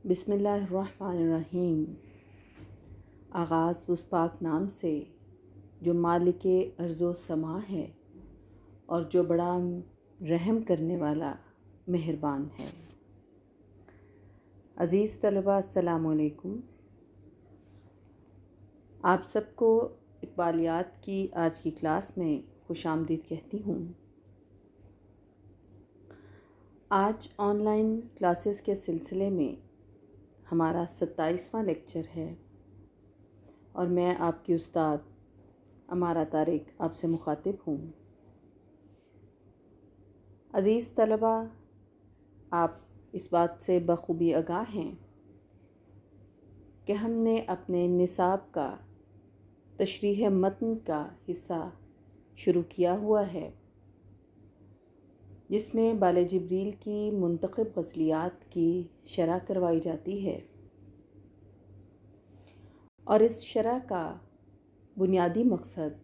بسم اللہ الرحمن الرحیم۔ آغاز اس پاک نام سے جو مالک ارض و سما ہے اور جو بڑا رحم کرنے والا مہربان ہے۔ عزیز طلباء، السلام علیکم۔ آپ سب کو اقبالیات کی آج کی کلاس میں خوش آمدید کہتی ہوں۔ آج آن لائن کلاسز کے سلسلے میں ہمارا 27واں لیکچر ہے اور میں آپ کی استاد امارہ طارق آپ سے مخاطب ہوں۔ عزیز طلباء، آپ اس بات سے بخوبی آگاہ ہیں کہ ہم نے اپنے نصاب کا تشریح متن کا حصہ شروع کیا ہوا ہے، جس میں بال جبریل کی منتخب غزلیات کی شرح کروائی جاتی ہے، اور اس شرح کا بنیادی مقصد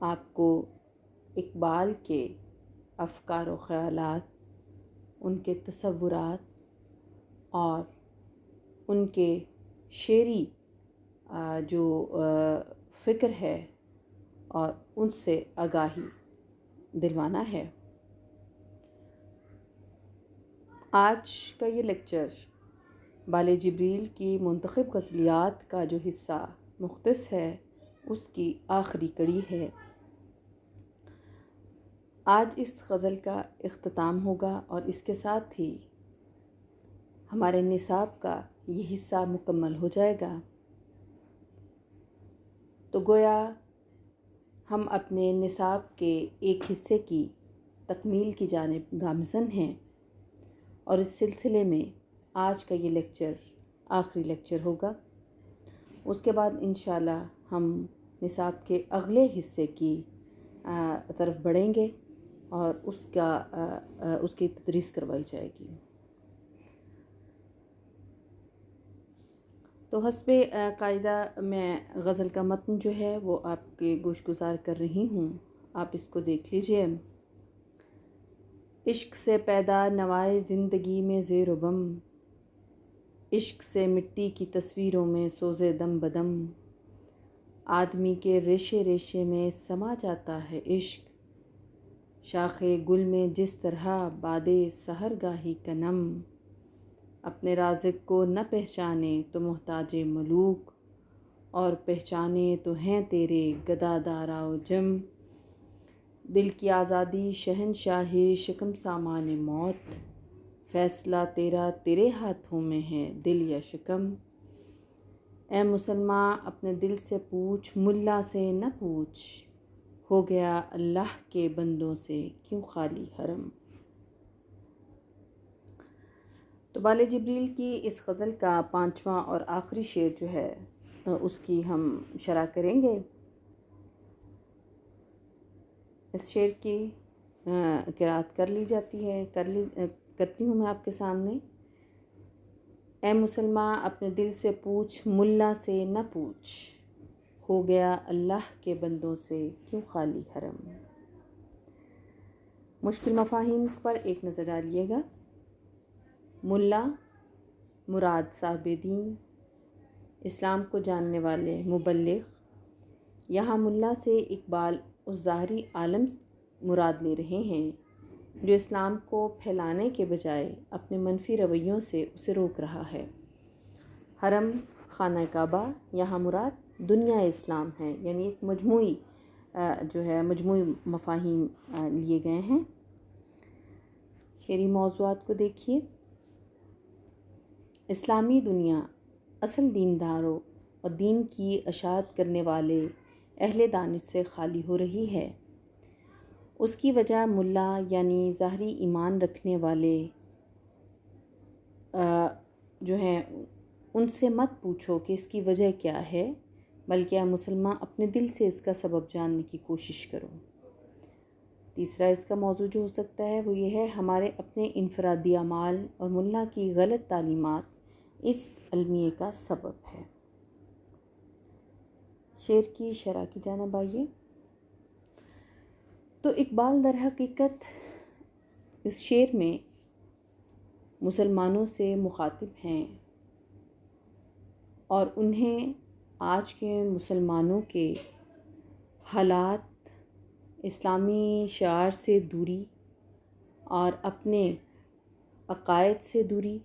آپ کو اقبال کے افکار و خیالات، ان کے تصورات اور ان کے شعری جو فکر ہے اور ان سے آگاہی دلوانا ہے۔ آج کا یہ لیکچر بال جبریل کی منتخب غزلیات کا جو حصہ مختص ہے، اس کی آخری کڑی ہے۔ آج اس غزل کا اختتام ہوگا اور اس کے ساتھ ہی ہمارے نصاب کا یہ حصہ مکمل ہو جائے گا۔ تو گویا ہم اپنے نصاب کے ایک حصے کی تکمیل کی جانب گامزن ہیں، اور اس سلسلے میں آج کا یہ لیکچر آخری لیکچر ہوگا۔ اس کے بعد انشاءاللہ ہم نصاب کے اگلے حصے کی طرف بڑھیں گے اور اس کی تدریس کروائی جائے گی۔ تو حسب قاعدہ میں غزل کا متن جو ہے وہ آپ کے گوش گزار کر رہی ہوں، آپ اس کو دیکھ لیجئے۔ عشق سے پیدا نوائے زندگی میں زیر و بم، عشق سے مٹی کی تصویروں میں سوزے دم بدم، آدمی کے ریشے ریشے میں سما جاتا ہے عشق، شاخ گل میں جس طرح باد سحر گاہی کا نم، اپنے رازق کو نہ پہچانے تو محتاج ملوک، اور پہچانے تو ہیں تیرے گدا دارا و جم، دل کی آزادی شہنشاہی شکم سامان موت، فیصلہ تیرا تیرے ہاتھوں میں ہے دل یا شکم، اے مسلماں اپنے دل سے پوچھ ملا سے نہ پوچھ، ہو گیا اللہ کے بندوں سے کیوں خالی حرم۔ تو بال جبریل کی اس غزل کا 5واں اور آخری شعر جو ہے اس کی ہم شرح کریں گے۔ اس شعر کی قرأت کر لی جاتی ہے، کرتی ہوں میں آپ کے سامنے۔ اے مسلماں اپنے دل سے پوچھ ملا سے نہ پوچھ، ہو گیا اللہ کے بندوں سے کیوں خالی حرم۔ مشکل مفاہیم پر ایک نظر ڈالیے گا۔ ملا مراد صاحب دین، اسلام کو جاننے والے مبلغ۔ یہاں ملا سے اقبال اس ظاہری عالم مراد لے رہے ہیں جو اسلام کو پھیلانے کے بجائے اپنے منفی رویوں سے اسے روک رہا ہے۔ حرم خانہ کعبہ، یہاں مراد دنیا اسلام ہے، یعنی ایک مجموعی مفاہیم لیے گئے ہیں۔ شعری موضوعات کو دیکھیے۔ اسلامی دنیا اصل دینداروں اور دین کی اشاعت کرنے والے اہل دانش سے خالی ہو رہی ہے۔ اس کی وجہ ملا یعنی ظاہری ایمان رکھنے والے جو ہیں ان سے مت پوچھو کہ اس کی وجہ کیا ہے، بلکہ مسلمان اپنے دل سے اس کا سبب جاننے کی کوشش کرو۔ تیسرا اس کا موضوع جو ہو سکتا ہے وہ یہ ہے، ہمارے اپنے انفرادی اعمال اور ملا کی غلط تعلیمات اس المیے کا سبب ہے۔ شعر کی شرح کی جانب آئیے۔ تو اقبال در حقیقت اس شعر میں مسلمانوں سے مخاطب ہیں اور انہیں آج کے مسلمانوں کے حالات، اسلامی شعار سے دوری اور اپنے عقائد سے دوری،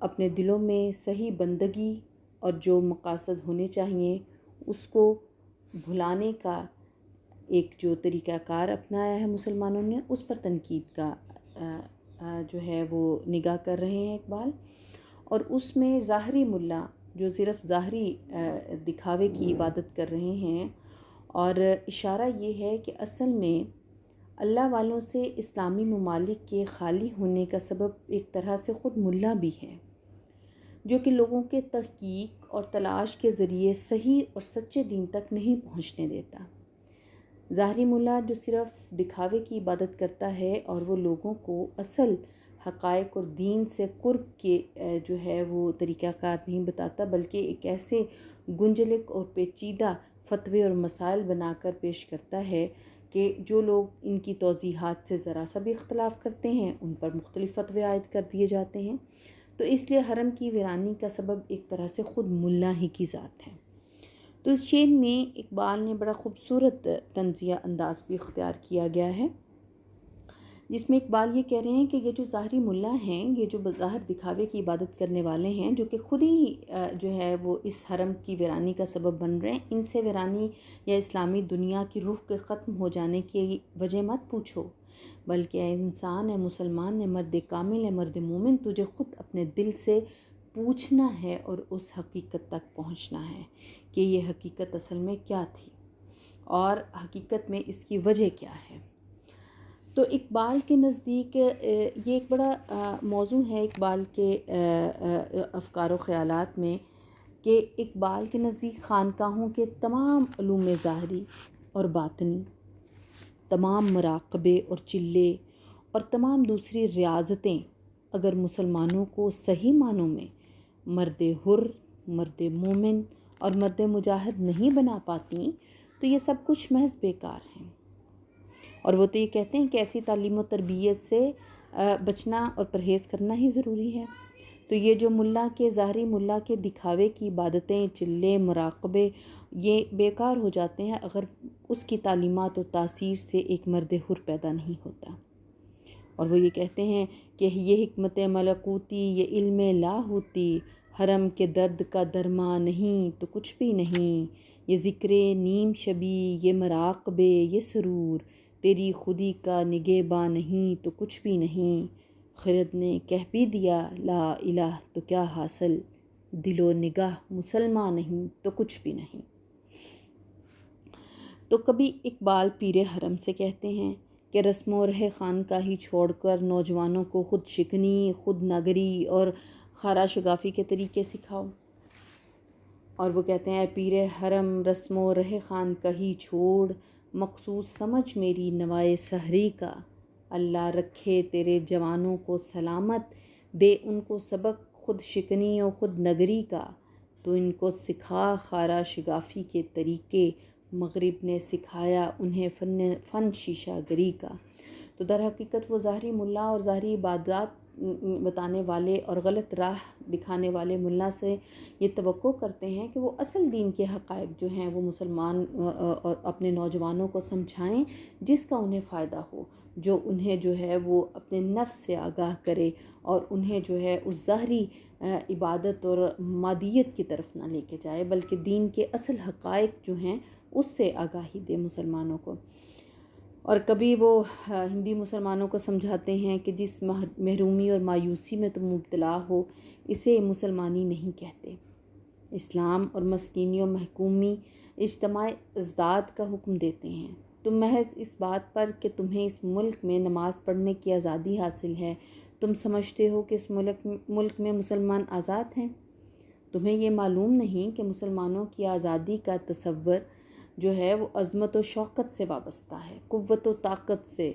اپنے دلوں میں صحیح بندگی اور جو مقاصد ہونے چاہیے اس کو بھلانے کا ایک جو طریقہ کار اپنایا ہے مسلمانوں نے، اس پر تنقید کا جو ہے وہ نگاہ کر رہے ہیں اقبال۔ اور اس میں ظاہری ملا جو صرف ظاہری دکھاوے کی عبادت کر رہے ہیں، اور اشارہ یہ ہے کہ اصل میں اللہ والوں سے اسلامی ممالک کے خالی ہونے کا سبب ایک طرح سے خود ملا بھی ہے، جو کہ لوگوں کے تحقیق اور تلاش کے ذریعے صحیح اور سچے دین تک نہیں پہنچنے دیتا۔ ظاہری ملا جو صرف دکھاوے کی عبادت کرتا ہے اور وہ لوگوں کو اصل حقائق اور دین سے قرب کے جو ہے وہ طریقہ کار نہیں بتاتا، بلکہ ایک ایسے گنجلک اور پیچیدہ فتوے اور مسائل بنا کر پیش کرتا ہے کہ جو لوگ ان کی توضیحات سے ذرا سا بھی اختلاف کرتے ہیں ان پر مختلف فتوے عائد کر دیے جاتے ہیں۔ تو اس لیے حرم کی ویرانی کا سبب ایک طرح سے خود ملا ہی کی ذات ہے۔ تو اس شعر میں اقبال نے بڑا خوبصورت طنزیہ انداز بھی اختیار کیا گیا ہے، جس میں اقبال یہ کہہ رہے ہیں کہ یہ جو ظاہری ملا ہیں، یہ جو بظاہر دکھاوے کی عبادت کرنے والے ہیں، جو کہ خود ہی جو ہے وہ اس حرم کی ویرانی کا سبب بن رہے ہیں، ان سے ویرانی یا اسلامی دنیا کی روح کے ختم ہو جانے کی وجہ مت پوچھو، بلکہ اے انسان، اے مسلمان، اے مرد کامل، اے مرد مومن، تجھے خود اپنے دل سے پوچھنا ہے اور اس حقیقت تک پہنچنا ہے کہ یہ حقیقت اصل میں کیا تھی اور حقیقت میں اس کی وجہ کیا ہے۔ تو اقبال کے نزدیک یہ ایک بڑا موضوع ہے اقبال کے افکار و خیالات میں، کہ اقبال کے نزدیک خانقاہوں کے تمام علوم ظاہری اور باطنی، تمام مراقبے اور چلے اور تمام دوسری ریاضتیں اگر مسلمانوں کو صحیح معنوں میں مرد حر، مرد مومن اور مرد مجاہد نہیں بنا پاتی تو یہ سب کچھ محض بیکار ہیں۔ اور وہ تو یہ کہتے ہیں کہ ایسی تعلیم و تربیت سے بچنا اور پرہیز کرنا ہی ضروری ہے۔ تو یہ جو ملا کے ظاہری ملا کے دکھاوے کی عبادتیں، چلے، مراقبے، یہ بیکار ہو جاتے ہیں اگر اس کی تعلیمات و تاثیر سے ایک مرد حر پیدا نہیں ہوتا۔ اور وہ یہ کہتے ہیں کہ یہ حکمت ملکوتی، یہ علم لاہوتی، حرم کے درد کا درما نہیں تو کچھ بھی نہیں، یہ ذکر نیم شبی، یہ مراقبے، یہ سرور، تیری خودی کا نگہباں نہیں تو کچھ بھی نہیں، خرد نے کہہ بھی دیا لا الہ تو کیا حاصل، دل و نگاہ مسلمان نہیں تو کچھ بھی نہیں۔ تو کبھی اقبال پیر حرم سے کہتے ہیں کہ رسم و رہ خانقاہی چھوڑ کر نوجوانوں کو خود شکنی، خود نگری اور خارا شگافی کے طریقے سکھاؤ، اور وہ کہتے ہیں اے پیر حرم رسم و رہ خانقاہی چھوڑ، مقصود سمجھ میری نوائے سحری کا، اللہ رکھے تیرے جوانوں کو سلامت، دے ان کو سبق خود شکنی اور خود نگری کا، تو ان کو سکھا خارا شگافی کے طریقے، مغرب نے سکھایا انہیں فن شیشہ گری کا۔ تو در حقیقت وہ ظاہری ملا اور ظاہری عبادات بتانے والے اور غلط راہ دکھانے والے ملا سے یہ توقع کرتے ہیں کہ وہ اصل دین کے حقائق جو ہیں وہ مسلمان اور اپنے نوجوانوں کو سمجھائیں، جس کا انہیں فائدہ ہو، جو انہیں جو ہے وہ اپنے نفس سے آگاہ کرے اور انہیں جو ہے اس ظاہری عبادت اور مادیت کی طرف نہ لے کے جائے، بلکہ دین کے اصل حقائق جو ہیں اس سے آگاہی دے مسلمانوں کو۔ اور کبھی وہ ہندی مسلمانوں کو سمجھاتے ہیں کہ جس محرومی اور مایوسی میں تم مبتلا ہو اسے مسلمانی نہیں کہتے، اسلام اور مسکینی و محکومی اجتماع ازداد کا حکم دیتے ہیں۔ تم محض اس بات پر کہ تمہیں اس ملک میں نماز پڑھنے کی آزادی حاصل ہے، تم سمجھتے ہو کہ اس ملک میں مسلمان آزاد ہیں؟ تمہیں یہ معلوم نہیں کہ مسلمانوں کی آزادی کا تصور جو ہے وہ عظمت و شوکت سے وابستہ ہے، قوت و طاقت سے۔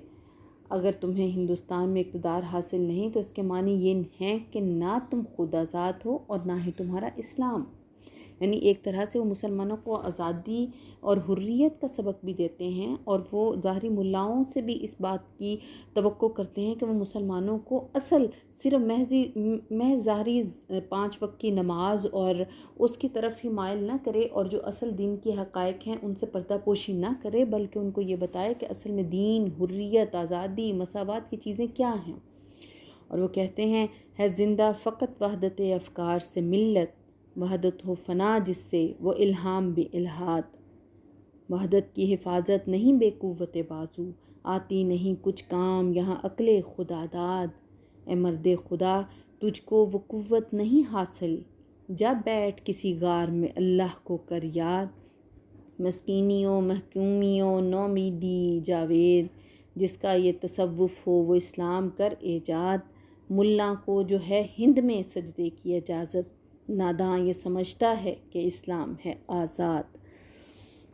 اگر تمہیں ہندوستان میں اقتدار حاصل نہیں تو اس کے معنی یہ ہیں کہ نہ تم خود آزاد ہو اور نہ ہی تمہارا اسلام۔ یعنی ایک طرح سے وہ مسلمانوں کو آزادی اور حریت کا سبق بھی دیتے ہیں، اور وہ ظاہری ملاؤں سے بھی اس بات کی توقع کرتے ہیں کہ وہ مسلمانوں کو اصل صرف محض ظاہری 5 وقت کی نماز اور اس کی طرف ہی مائل نہ کرے، اور جو اصل دین کے حقائق ہیں ان سے پردہ پوشی نہ کرے، بلکہ ان کو یہ بتائے کہ اصل میں دین، حریت، آزادی، مساوات کی چیزیں کیا ہیں۔ اور وہ کہتے ہیں ہے زندہ فقط وحدت افکار سے ملت، وحدت ہو فنا جس سے وہ الہام بھی الہات، وحدت کی حفاظت نہیں بے قوت بازو، آتی نہیں کچھ کام یہاں عقل خدا داد، اے مرد خدا تجھ کو وہ قوت نہیں حاصل، جب بیٹھ کسی غار میں اللہ کو کر یاد، مسکینیوں محکومیوں نومیدی جاوید، جس کا یہ تصوف ہو وہ اسلام کر ایجاد، ملا کو جو ہے ہند میں سجدے کی اجازت، ناداں یہ سمجھتا ہے کہ اسلام ہے آزاد۔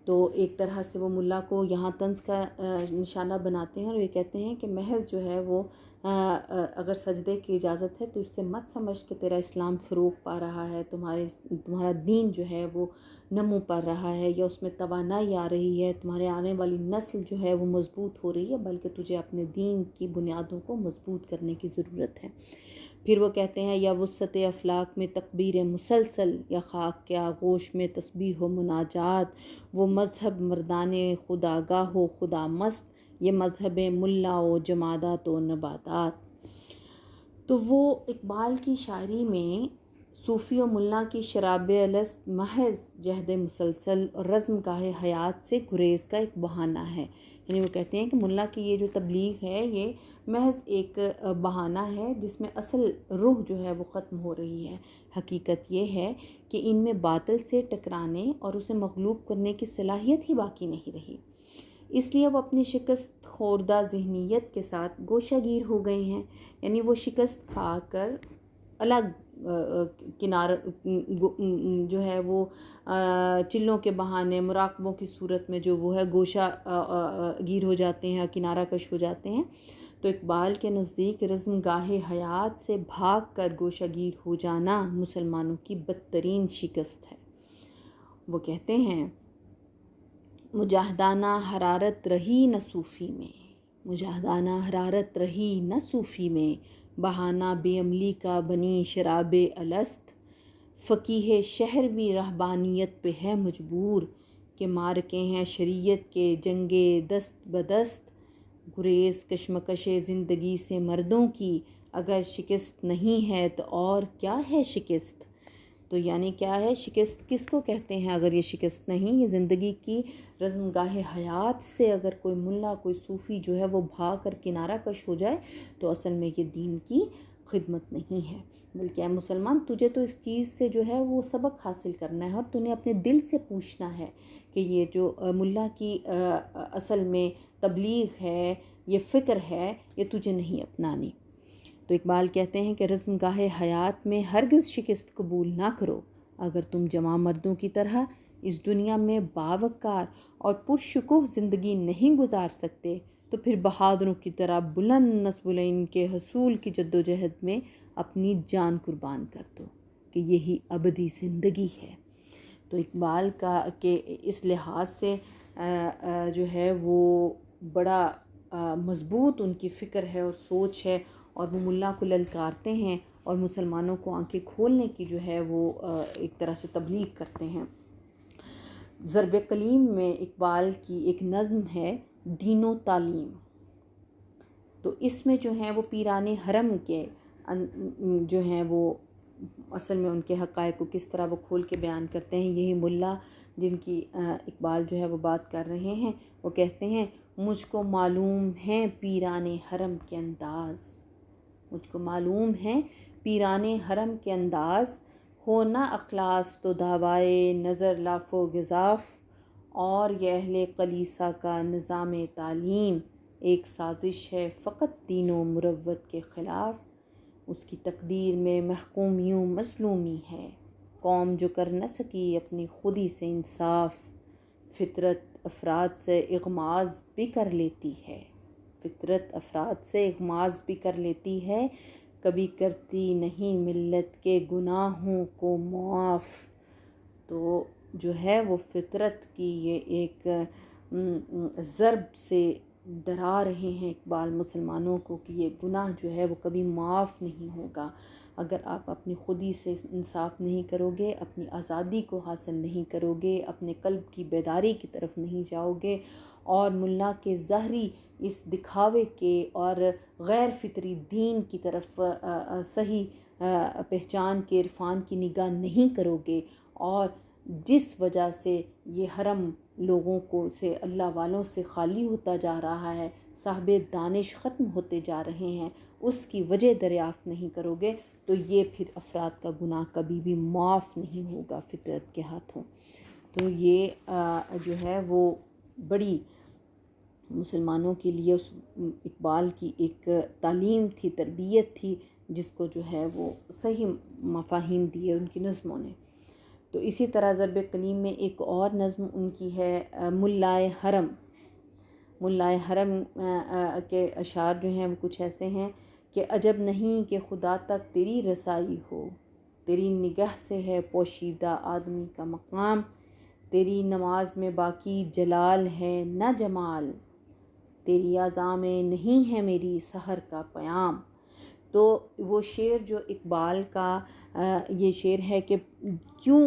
تو ایک طرح سے وہ ملا کو یہاں طنز کا نشانہ بناتے ہیں، اور یہ کہتے ہیں کہ محض جو ہے وہ اگر سجدے کی اجازت ہے تو اس سے مت سمجھ کہ تیرا اسلام فروغ پا رہا ہے، تمہارا دین جو ہے وہ نمو پا رہا ہے، یا اس میں توانائی آ رہی ہے، تمہارے آنے والی نسل جو ہے وہ مضبوط ہو رہی ہے، بلکہ تجھے اپنے دین کی بنیادوں کو مضبوط کرنے کی ضرورت ہے۔ پھر وہ کہتے ہیں یا وسعت افلاک میں تکبیر مسلسل، یا خاک کے آغوش میں تسبیح و مناجات، وہ مذہب مردان خداگاہ و خدا مست، یہ مذہب ملا و جمادات و نباتات۔ تو وہ اقبال کی شاعری میں صوفی و ملا کی شراب الست محض جہد مسلسل اور رزم گاہ حیات سے گریز کا ایک بہانہ ہے، یعنی وہ کہتے ہیں کہ ملا کی یہ جو تبلیغ ہے یہ محض ایک بہانہ ہے جس میں اصل روح جو ہے وہ ختم ہو رہی ہے۔ حقیقت یہ ہے کہ ان میں باطل سے ٹکرانے اور اسے مغلوب کرنے کی صلاحیت ہی باقی نہیں رہی، اس لیے وہ اپنی شکست خوردہ ذہنیت کے ساتھ گوشہ گیر ہو گئے ہیں، یعنی وہ شکست کھا کر الگ کنار جو ہے وہ چلوں کے بہانے مراقبوں کی صورت میں جو وہ ہے گوشہ گیر ہو جاتے ہیں، کنارہ کش ہو جاتے ہیں۔ تو اقبال کے نزدیک رزم گاہ حیات سے بھاگ کر گوشہ گیر ہو جانا مسلمانوں کی بدترین شکست ہے۔ وہ کہتے ہیں مجاہدانہ حرارت رہی نہ صوفی میں، مجاہدانہ حرارت رہی نہ صوفی میں، بہانہ بے عملی کا بنی شراب الست، فقیہ شہر بھی رہبانیت پہ ہے مجبور، کہ مارکے ہیں شریعت کے جنگے دست بدست، گریز کشمکش زندگی سے مردوں کی، اگر شکست نہیں ہے تو اور کیا ہے شکست۔ تو یعنی کیا ہے شکست، کس کو کہتے ہیں اگر یہ شکست نہیں، یہ زندگی کی رزم گاہ حیات سے اگر کوئی ملا کوئی صوفی جو ہے وہ بھاگ کر کنارہ کش ہو جائے تو اصل میں یہ دین کی خدمت نہیں ہے، بلکہ اے مسلمان تجھے تو اس چیز سے جو ہے وہ سبق حاصل کرنا ہے، اور تو نے اپنے دل سے پوچھنا ہے کہ یہ جو ملا کی اصل میں تبلیغ ہے، یہ فکر ہے، یہ تجھے نہیں اپنانی۔ تو اقبال کہتے ہیں کہ رزم گاہ حیات میں ہرگز شکست قبول نہ کرو، اگر تم جمع مردوں کی طرح اس دنیا میں باوقار اور پرشکوہ زندگی نہیں گزار سکتے تو پھر بہادروں کی طرح بلند نصب العین کے حصول کی جد و جہد میں اپنی جان قربان کر دو، کہ یہی ابدی زندگی ہے۔ تو اقبال کا کہ اس لحاظ سے جو ہے وہ بڑا مضبوط ان کی فکر ہے اور سوچ ہے، اور وہ ملا کو للکارتے ہیں اور مسلمانوں کو آنکھیں کھولنے کی جو ہے وہ ایک طرح سے تبلیغ کرتے ہیں۔ ضرب کلیم میں اقبال کی ایک نظم ہے دین و تعلیم، تو اس میں جو ہیں وہ پیران حرم کے جو ہیں وہ اصل میں ان کے حقائق کو کس طرح وہ کھول کے بیان کرتے ہیں۔ یہی ملا جن کی اقبال جو ہے وہ بات کر رہے ہیں، وہ کہتے ہیں مجھ کو معلوم ہے پیران حرم کے انداز، مجھ کو معلوم ہے پیران حرم کے انداز، ہونا اخلاص تو دعوائے نظر لاف و گزاف، اور یہ اہل کلیسا کا نظام تعلیم ایک سازش ہے فقط دین و مروت کے خلاف، اس کی تقدیر میں محکومیوں مظلومی ہے، قوم جو کر نہ سکی اپنی خودی سے انصاف، فطرت افراد سے اغماض بھی کر لیتی ہے، فطرت افراد سے اغماض بھی کر لیتی ہے، کبھی کرتی نہیں ملت کے گناہوں کو معاف، تو جو ہے وہ فطرت کی یہ ایک ضرب سے ڈرا رہے ہیں اقبال مسلمانوں کو کہ یہ گناہ جو ہے وہ کبھی معاف نہیں ہوگا اگر آپ اپنی خودی سے انصاف نہیں کرو گے، اپنی آزادی کو حاصل نہیں کرو گے، اپنے قلب کی بیداری کی طرف نہیں جاؤ گے، اور ملا کے ظاہری اس دکھاوے کے اور غیر فطری دین کی طرف صحیح پہچان کے عرفان کی نگاہ نہیں کرو گے، اور جس وجہ سے یہ حرم لوگوں کو سے اللہ والوں سے خالی ہوتا جا رہا ہے، صاحب دانش ختم ہوتے جا رہے ہیں، اس کی وجہ دریافت نہیں کرو گے تو یہ پھر افراد کا گناہ کبھی بھی معاف نہیں ہوگا فطرت کے ہاتھوں۔ تو یہ جو ہے وہ بڑی مسلمانوں کے لیے اس اقبال کی ایک تعلیم تھی، تربیت تھی، جس کو جو ہے وہ صحیح مفاہیم دیے ان کی نظموں نے۔ تو اسی طرح ضرب کلیم میں ایک اور نظم ان کی ہے ملائے حرم۔ ملائے حرم کے اشعار جو ہیں وہ کچھ ایسے ہیں کہ عجب نہیں کہ خدا تک تیری رسائی ہو، تیری نگاہ سے ہے پوشیدہ آدمی کا مقام، تیری نماز میں باقی جلال ہے نہ جمال، تیری اعضاء میں نہیں ہے میری سحر کا پیام۔ تو وہ شعر جو اقبال کا یہ شعر ہے کہ کیوں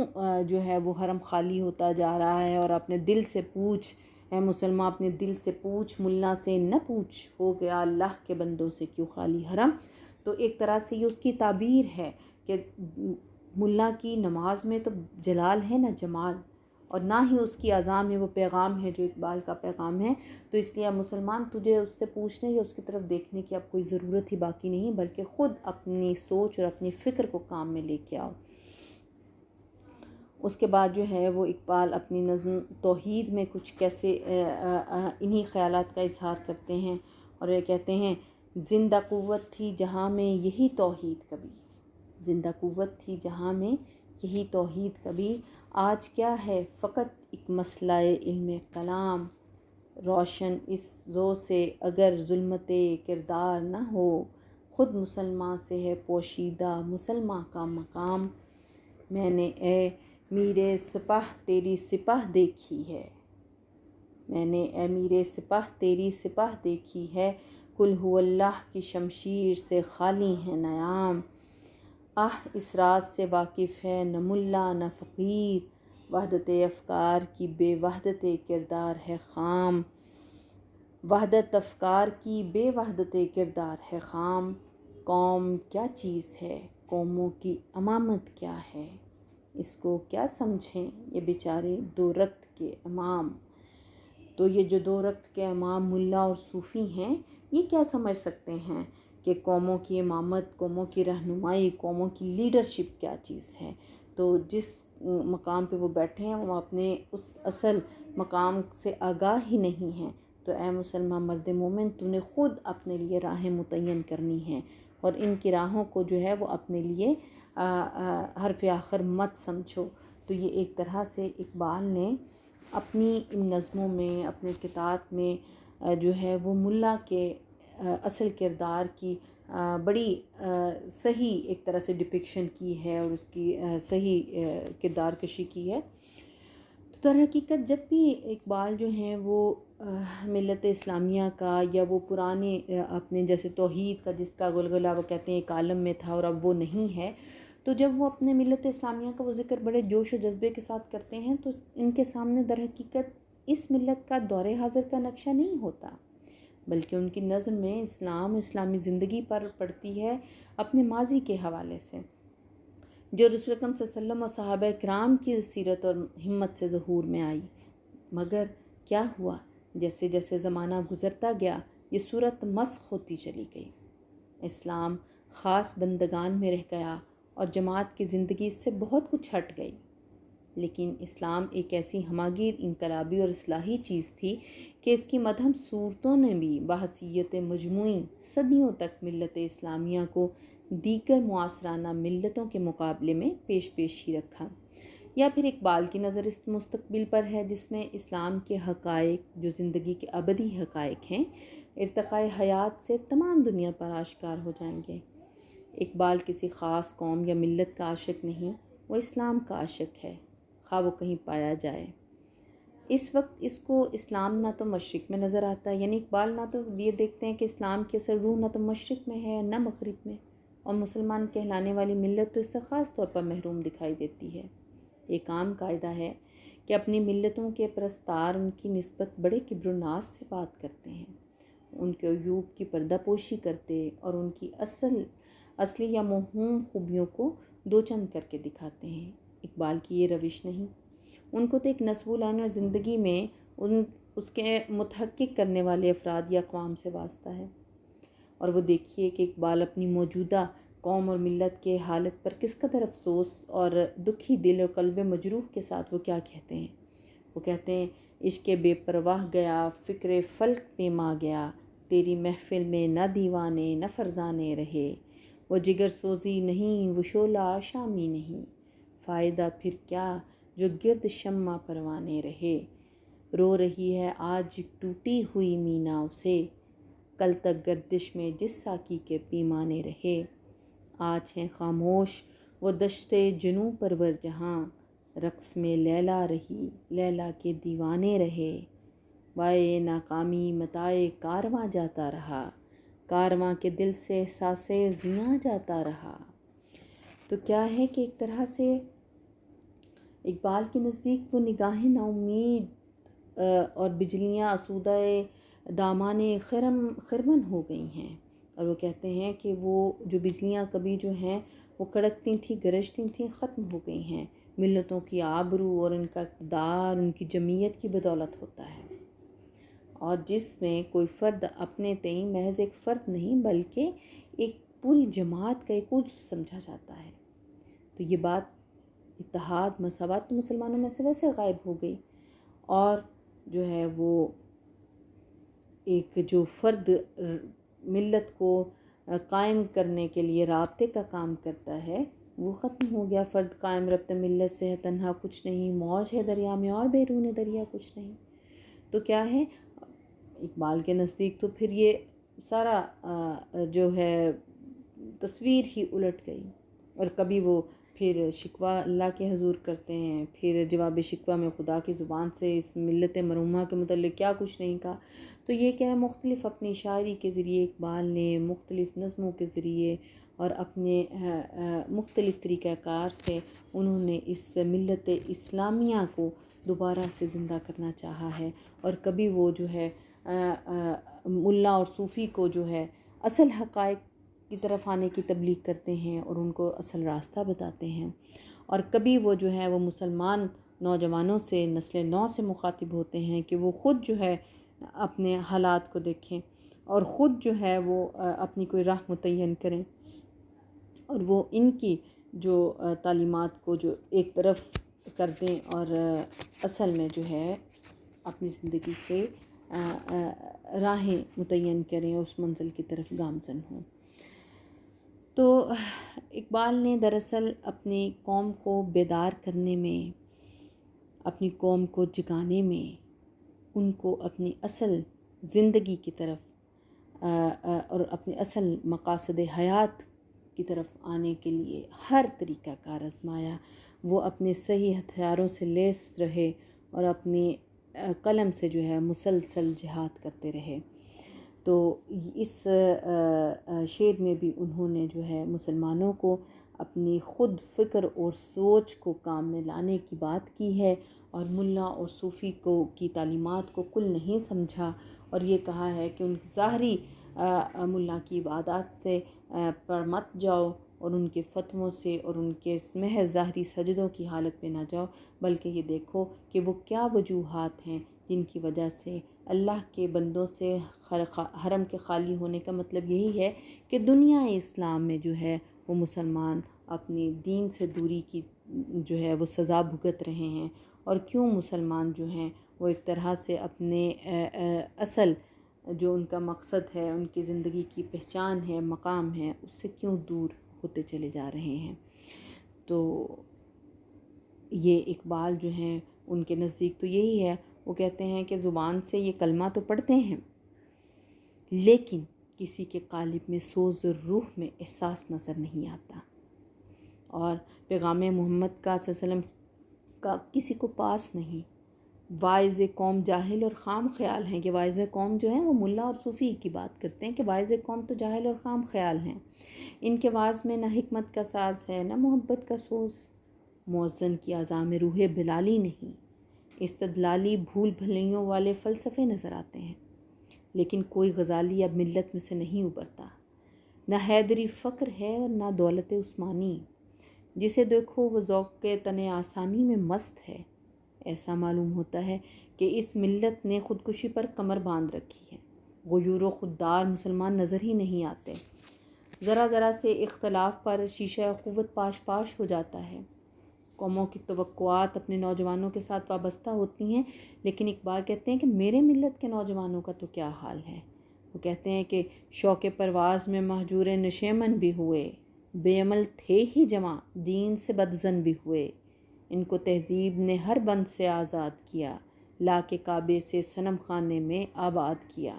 جو ہے وہ حرم خالی ہوتا جا رہا ہے، اور اپنے دل سے پوچھ اے مسلمان، اپنے دل سے پوچھ، ملا سے نہ پوچھ، ہو گیا اللہ کے بندوں سے کیوں خالی حرم۔ تو ایک طرح سے یہ اس کی تعبیر ہے کہ ملا کی نماز میں تو جلال ہے نہ جمال، اور نہ ہی اس کی اذان میں وہ پیغام ہے جو اقبال کا پیغام ہے۔ تو اس لیے مسلمان تجھے اس سے پوچھنے یا اس کی طرف دیکھنے کی اب کوئی ضرورت ہی باقی نہیں، بلکہ خود اپنی سوچ اور اپنی فکر کو کام میں لے کے آؤ۔ اس کے بعد جو ہے وہ اقبال اپنی نظم توحید میں کچھ کیسے انہی خیالات کا اظہار کرتے ہیں، اور یہ کہتے ہیں زندہ قوت تھی جہاں میں یہی توحید کبھی، زندہ قوت تھی جہاں میں یہی توحید کبھی، آج کیا ہے فقط ایک مسئلہ علم کلام، روشن اس ذو سے اگر ظلمت کردار نہ ہو، خود مسلماں سے ہے پوشیدہ مسلماں کا مقام، میں نے اے میرے سپاہ تیری سپاہ دیکھی ہے، میں نے اے میرے سپاہ تیری سپاہ دیکھی ہے، قل ہو اللہ کی شمشیر سے خالی ہے نیام، اس راز سے واقف ہے نہ ملا نہ فقیر، وحدت افکار کی بے وحدت کردار ہے خام، وحدت افکار کی بے وحدت کردار ہے خام، قوم کیا چیز ہے قوموں کی امامت کیا ہے، اس کو کیا سمجھیں یہ بیچارے دو رکت کے امام۔ تو یہ جو دو رکت کے امام ملا اور صوفی ہیں، یہ کیا سمجھ سکتے ہیں کہ قوموں کی امامت، قوموں کی رہنمائی، قوموں کی لیڈرشپ کیا چیز ہے۔ تو جس مقام پہ وہ بیٹھے ہیں وہ اپنے اس اصل مقام سے آگاہ ہی نہیں ہیں، تو اے مسلمان مرد مومن، تو نے خود اپنے لیے راہیں متعین کرنی ہیں، اور ان کی راہوں کو جو ہے وہ اپنے لیے حرف آخر مت سمجھو۔ تو یہ ایک طرح سے اقبال نے اپنی ان نظموں میں، اپنے کتاب میں جو ہے وہ ملا کے اصل کردار کی بڑی صحیح ایک طرح سے ڈپکشن کی ہے، اور اس کی صحیح کردار کشی کی ہے۔ تو در حقیقت جب بھی اقبال جو ہیں وہ ملت اسلامیہ کا یا وہ پرانے اپنے جیسے توحید کا جس کا غلغلہ وہ کہتے ہیں ایک عالم میں تھا اور اب وہ نہیں ہے، تو جب وہ اپنے ملت اسلامیہ کا وہ ذکر بڑے جوش و جذبے کے ساتھ کرتے ہیں تو ان کے سامنے در حقیقت اس ملت کا دور حاضر کا نقشہ نہیں ہوتا، بلکہ ان کی نظم میں اسلام، اسلامی زندگی پر پڑتی ہے اپنے ماضی کے حوالے سے، جو رسول اکرم صلی اللہ علیہ وسلم اور صحابہ کرام کی سیرت اور ہمت سے ظہور میں آئی۔ مگر کیا ہوا، جیسے جیسے زمانہ گزرتا گیا یہ صورت مسخ ہوتی چلی گئی، اسلام خاص بندگان میں رہ گیا اور جماعت کی زندگی اس سے بہت کچھ ہٹ گئی، لیکن اسلام ایک ایسی ہماگیر انقلابی اور اصلاحی چیز تھی کہ اس کی مدھم صورتوں نے بھی بحیثیت مجموعی صدیوں تک ملت اسلامیہ کو دیگر معاصرانہ ملتوں کے مقابلے میں پیش ہی رکھا۔ یا پھر اقبال کی نظر اس مستقبل پر ہے جس میں اسلام کے حقائق جو زندگی کے ابدی حقائق ہیں، ارتقاء حیات سے تمام دنیا پر آشکار ہو جائیں گے۔ اقبال کسی خاص قوم یا ملت کا عاشق نہیں، وہ اسلام کا عاشق ہے، خواہ وہ کہیں پایا جائے۔ اس وقت اس کو اسلام نہ تو مشرق میں نظر آتا ہے، یعنی اقبال نہ تو یہ دیکھتے ہیں کہ اسلام کی اصل روح نہ تو مشرق میں ہے نہ مغرب میں، اور مسلمان کہلانے والی ملت تو اس سے خاص طور پر محروم دکھائی دیتی ہے۔ ایک عام قاعدہ ہے کہ اپنی ملتوں کے پرستار ان کی نسبت بڑے کبر و ناز سے بات کرتے ہیں، ان کے عیوب کی پردہ پوشی کرتے اور ان کی اصلی یا موہوم خوبیوں کو دو چند کر کے دکھاتے ہیں۔ اقبال کی یہ روش نہیں، ان کو تو ایک نصب العین اور زندگی میں اس کے متحقق کرنے والے افراد یا اقوام سے واسطہ ہے۔ اور وہ دیکھیے کہ اقبال اپنی موجودہ قوم اور ملت کے حالت پر کس قدر افسوس اور دکھی دل اور قلب مجروح کے ساتھ وہ کیا کہتے ہیں۔ وہ کہتے ہیں، عشق بے پرواہ گیا، فکر فلک پیما گیا، تیری محفل میں نہ دیوانے نہ فرزانے رہے، وہ جگر سوزی نہیں وہ شعلہ شامی نہیں، فائدہ پھر کیا جو گرد شمع پروانے رہے، رو رہی ہے آج ٹوٹی ہوئی مینا اسے، کل تک گردش میں جس ساقی کے پیمانے رہے، آج ہیں خاموش وہ دشت جنوں پرور جہاں، رقص میں لیلا رہی لیلا کے دیوانے رہے، وائے ناکامی متائے کارواں جاتا رہا، کارواں کے دل سے احساس زیاں جاتا رہا۔ تو کیا ہے کہ ایک طرح سے اقبال کے نزدیک وہ نگاہیں نا امید اور بجلیاں آسودہ دامان خرمن ہو گئی ہیں، اور وہ کہتے ہیں کہ وہ جو بجلیاں کبھی جو ہیں وہ کڑکتی تھیں گرجتی تھیں ختم ہو گئی ہیں، ملتوں کی آبرو اور ان کا اقتدار ان کی جمعیت کی بدولت ہوتا ہے، اور جس میں کوئی فرد اپنے تئیں محض ایک فرد نہیں بلکہ ایک پوری جماعت کا ایک عضو سمجھا جاتا ہے۔ تو یہ بات اتحاد مساوات تو مسلمانوں میں سے ویسے غائب ہو گئی، اور جو ہے وہ ایک جو فرد ملت کو قائم کرنے کے لیے رابطے کا کام کرتا ہے وہ ختم ہو گیا۔ فرد قائم ربط ملت سے ہے تنہا کچھ نہیں، موج ہے دریا میں اور بیرون دریا کچھ نہیں۔ تو کیا ہے اقبال کے نزدیک تو پھر یہ سارا جو ہے تصویر ہی الٹ گئی، اور کبھی وہ پھر شکوہ اللہ کے حضور کرتے ہیں، پھر جواب شکوہ میں خدا کی زبان سے اس ملت مرحومہ کے متعلق کیا کچھ نہیں کہا۔ تو یہ کیا ہے، مختلف اپنی شاعری کے ذریعے اقبال نے مختلف نظموں کے ذریعے اور اپنے مختلف طریقہ کار سے انہوں نے اس ملت اسلامیہ کو دوبارہ سے زندہ کرنا چاہا ہے، اور کبھی وہ جو ہے ملا اور صوفی کو جو ہے اصل حقائق کی طرف آنے کی تبلیغ کرتے ہیں اور ان کو اصل راستہ بتاتے ہیں، اور کبھی وہ جو ہے وہ مسلمان نوجوانوں سے نسل نو سے مخاطب ہوتے ہیں کہ وہ خود جو ہے اپنے حالات کو دیکھیں اور خود جو ہے وہ اپنی کوئی راہ متعین کریں، اور وہ ان کی جو تعلیمات کو جو ایک طرف کر دیں اور اصل میں جو ہے اپنی زندگی کے راہیں متعین کریں اور اس منزل کی طرف گامزن ہوں۔ تو اقبال نے دراصل اپنی قوم کو بیدار کرنے میں، اپنی قوم کو جگانے میں، ان کو اپنی اصل زندگی کی طرف اور اپنے اصل مقاصد حیات کی طرف آنے کے لیے ہر طریقہ کار آزمایا۔ وہ اپنے صحیح ہتھیاروں سے لیس رہے اور اپنی قلم سے جو ہے مسلسل جہاد کرتے رہے۔ تو اس شعر میں بھی انہوں نے جو ہے مسلمانوں کو اپنی خود فکر اور سوچ کو کام میں لانے کی بات کی ہے، اور ملا اور صوفی کی تعلیمات کو کل نہیں سمجھا، اور یہ کہا ہے کہ ان کی ظاہری ملا کی عبادات سے پر مت جاؤ، اور ان کے فتووں سے اور ان کے محض ظاہری سجدوں کی حالت میں نہ جاؤ، بلکہ یہ دیکھو کہ وہ کیا وجوہات ہیں جن کی وجہ سے اللہ کے بندوں سے حرم کے خالی ہونے کا مطلب یہی ہے کہ دنیا اسلام میں جو ہے وہ مسلمان اپنی دین سے دوری کی جو ہے وہ سزا بھگت رہے ہیں، اور کیوں مسلمان جو ہیں وہ ایک طرح سے اپنے اصل جو ان کا مقصد ہے، ان کی زندگی کی پہچان ہے، مقام ہے، اس سے کیوں دور ہوتے چلے جا رہے ہیں۔ تو یہ اقبال جو ہیں ان کے نزدیک تو یہی ہے، وہ کہتے ہیں کہ زبان سے یہ کلمہ تو پڑھتے ہیں لیکن کسی کے قالب میں سوز روح میں احساس نظر نہیں آتا، اور پیغام محمد کا صلی اللہ علیہ وسلم کا کسی کو پاس نہیں۔ واعظ قوم جاہل اور خام خیال ہیں، کہ واعظ قوم جو ہیں وہ ملا اور صوفی کی بات کرتے ہیں کہ واعظ قوم تو جاہل اور خام خیال ہیں، ان کے واعظ میں نہ حکمت کا ساز ہے نہ محبت کا سوز، مؤذن کی اذان میں روح بلالی نہیں، استدلالی بھول بھلیوں والے فلسفے نظر آتے ہیں، لیکن کوئی غزالی اب ملت میں سے نہیں ابھرتا، نہ حیدری فقر ہے اور نہ دولت عثمانی، جسے دیکھو وہ ذوق کے تن آسانی میں مست ہے، ایسا معلوم ہوتا ہے کہ اس ملت نے خودکشی پر کمر باندھ رکھی ہے، غیور و خوددار مسلمان نظر ہی نہیں آتے، ذرا ذرا سے اختلاف پر شیشہ قوت پاش پاش ہو جاتا ہے، قوموں کی توقعات اپنے نوجوانوں کے ساتھ وابستہ ہوتی ہیں، لیکن اقبال کہتے ہیں کہ میرے ملت کے نوجوانوں کا تو کیا حال ہے، وہ کہتے ہیں کہ شوق پرواز میں مہجور نشیمن بھی ہوئے، بے عمل تھے ہی جواں دین سے بدظن بھی ہوئے، ان کو تہذیب نے ہر بند سے آزاد کیا، لا کے کعبے سے صنم خانے میں آباد کیا۔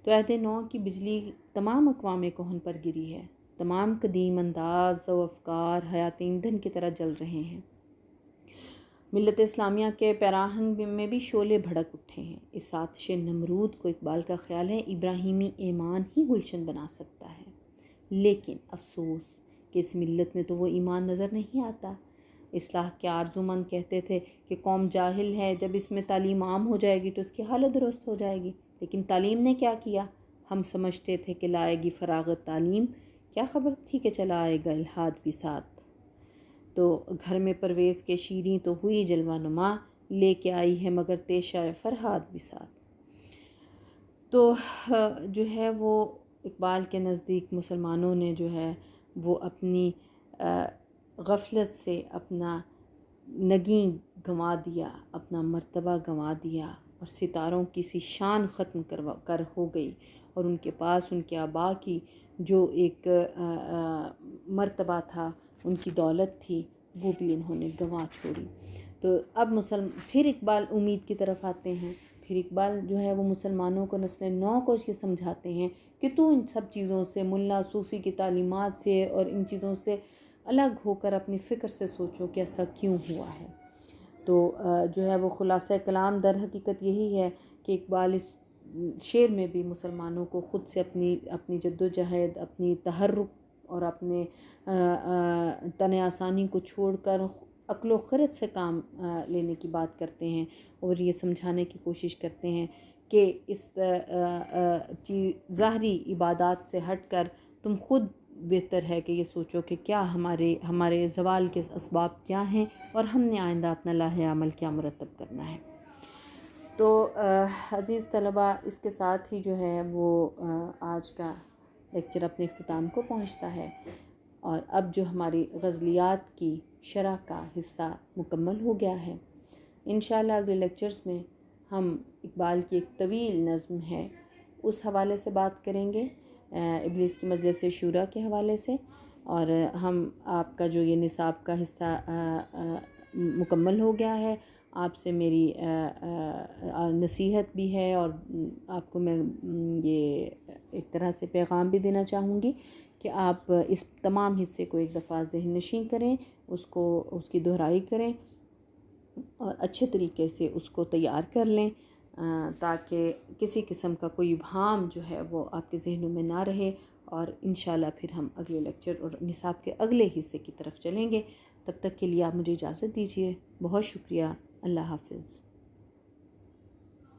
تو عہد نو کی بجلی تمام اقوام کہن پر گری ہے، تمام قدیم انداز و افکار حیات ایندھن کی طرح جل رہے ہیں، ملت اسلامیہ کے پیراہن میں بھی شعلے بھڑک اٹھے ہیں، اس آتش نمرود کو اقبال کا خیال ہے ابراہیمی ایمان ہی گلشن بنا سکتا ہے، لیکن افسوس کہ اس ملت میں تو وہ ایمان نظر نہیں آتا۔ اصلاح کے آرزومند کہتے تھے کہ قوم جاہل ہے، جب اس میں تعلیم عام ہو جائے گی تو اس کی حالت درست ہو جائے گی، لیکن تعلیم نے کیا کیا؟ ہم سمجھتے تھے کہ لائے گی فراغت تعلیم، کیا خبر تھی کہ چلا آئے گا الحاد بھی ساتھ، تو گھر میں پرویز کے شیریں تو ہوئی جلوہ نما، لے کے آئی ہے مگر تیشہ فرہاد بھی ساتھ۔ تو جو ہے وہ اقبال کے نزدیک مسلمانوں نے جو ہے وہ اپنی غفلت سے اپنا نگیں گنوا دیا، اپنا مرتبہ گنوا دیا، اور ستاروں کی سی شان ختم کر ہو گئی، اور ان کے پاس ان کے آبا کی جو ایک مرتبہ تھا، ان کی دولت تھی، وہ بھی انہوں نے گنوا چھوڑی۔ تو اب پھر اقبال امید کی طرف آتے ہیں، پھر اقبال جو ہے وہ مسلمانوں کو نسل نو کو یہ سمجھاتے ہیں کہ تو ان سب چیزوں سے، ملا صوفی کی تعلیمات سے اور ان چیزوں سے الگ ہو کر اپنی فکر سے سوچو کہ ایسا کیوں ہوا ہے۔ تو جو ہے وہ خلاصہ کلام در حقیقت یہی ہے کہ اقبال اس شعر میں بھی مسلمانوں کو خود سے اپنی جد و جہد، اپنی تحرک اور اپنے تن آسانی کو چھوڑ کر عقل و خرد سے کام لینے کی بات کرتے ہیں، اور یہ سمجھانے کی کوشش کرتے ہیں کہ اس ظاہری عبادات سے ہٹ کر تم خود بہتر ہے کہ یہ سوچو کہ کیا ہمارے زوال کے اسباب کیا ہیں، اور ہم نے آئندہ اپنا لاہ عمل کیا مرتب کرنا ہے۔ تو عزیز طلباء، اس کے ساتھ ہی جو ہے وہ آج کا لیکچر اپنے اختتام کو پہنچتا ہے، اور اب جو ہماری غزلیات کی شرح کا حصہ مکمل ہو گیا ہے، انشاءاللہ اگلے لیکچرز میں ہم اقبال کی ایک طویل نظم ہے اس حوالے سے بات کریں گے، ابلیس کی مجلس شورا کے حوالے سے، اور ہم آپ کا جو یہ نصاب کا حصہ مکمل ہو گیا ہے، آپ سے میری نصیحت بھی ہے، اور آپ کو میں یہ ایک طرح سے پیغام بھی دینا چاہوں گی کہ آپ اس تمام حصے کو ایک دفعہ ذہن نشین کریں، اس کی دہرائی کریں، اور اچھے طریقے سے اس کو تیار کر لیں، تاکہ کسی قسم کا کوئی ابہام جو ہے وہ آپ کے ذہنوں میں نہ رہے، اور انشاءاللہ پھر ہم اگلے لیکچر اور نصاب کے اگلے حصے کی طرف چلیں گے۔ تب تک کے لیے آپ مجھے اجازت دیجیے، بہت شکریہ، اللہ حافظ۔